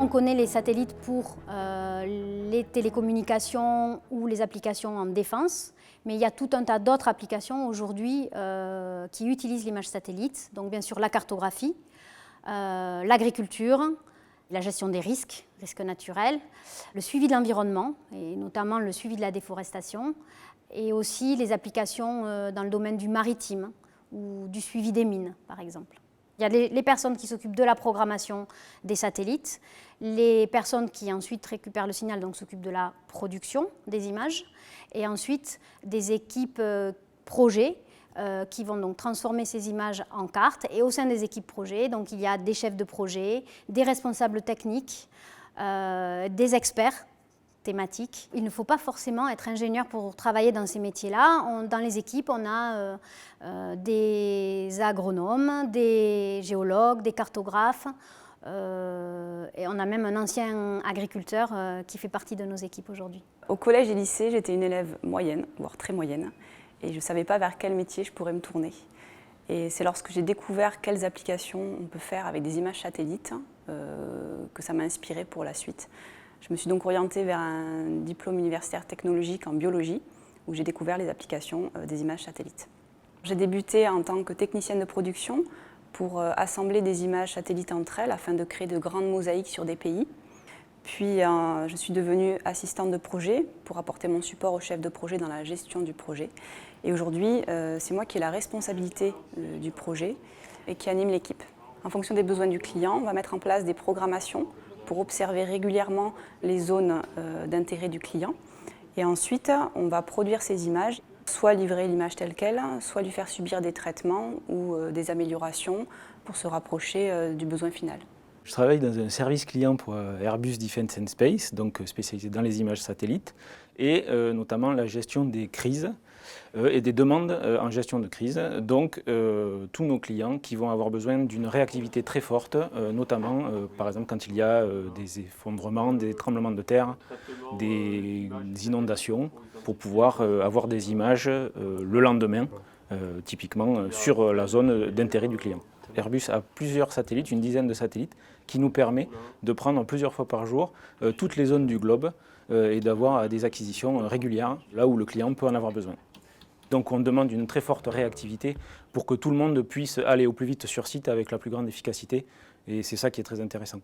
On connaît les satellites pour les télécommunications ou les applications en défense, mais il y a tout un tas d'autres applications aujourd'hui qui utilisent l'image satellite. Donc bien sûr la cartographie, l'agriculture, la gestion des risques naturels, le suivi de l'environnement et notamment le suivi de la déforestation et aussi les applications dans le domaine du maritime ou du suivi des mines par exemple. Il y a les personnes qui s'occupent de la programmation des satellites, les personnes qui ensuite récupèrent le signal, donc s'occupent de la production des images, et ensuite des équipes projets qui vont donc transformer ces images en cartes. Et au sein des équipes projets, donc il y a des chefs de projet, des responsables techniques, des experts thématiques. Il ne faut pas forcément être ingénieur pour travailler dans ces métiers-là. Dans les équipes, on a des agronomes, des géologues, des cartographes, et on a même un ancien agriculteur qui fait partie de nos équipes aujourd'hui. Au collège et lycée, j'étais une élève moyenne, voire très moyenne, et je ne savais pas vers quel métier je pourrais me tourner. Et c'est lorsque j'ai découvert quelles applications on peut faire avec des images satellites que ça m'a inspirée pour la suite. Je me suis donc orientée vers un diplôme universitaire technologique en biologie, où j'ai découvert les applications des images satellites. J'ai débuté en tant que technicienne de production pour assembler des images satellites entre elles afin de créer de grandes mosaïques sur des pays. Puis je suis devenue assistante de projet pour apporter mon support au chef de projet dans la gestion du projet. Et aujourd'hui, c'est moi qui ai la responsabilité du projet et qui anime l'équipe. En fonction des besoins du client, on va mettre en place des programmations pour observer régulièrement les zones d'intérêt du client. Et ensuite, on va produire ces images, soit livrer l'image telle qu'elle, soit lui faire subir des traitements ou des améliorations pour se rapprocher du besoin final. Je travaille dans un service client pour Airbus Defence and Space, donc spécialisé dans les images satellites, et notamment la gestion des crises et des demandes en gestion de crise. Donc tous nos clients qui vont avoir besoin d'une réactivité très forte, notamment par exemple quand il y a des effondrements, des tremblements de terre, des inondations, pour pouvoir avoir des images le lendemain, typiquement sur la zone d'intérêt du client. Airbus a plusieurs satellites, une dizaine de satellites, qui nous permet de prendre plusieurs fois par jour toutes les zones du globe et d'avoir des acquisitions régulières, là où le client peut en avoir besoin. Donc on demande une très forte réactivité pour que tout le monde puisse aller au plus vite sur site avec la plus grande efficacité, et c'est ça qui est très intéressant.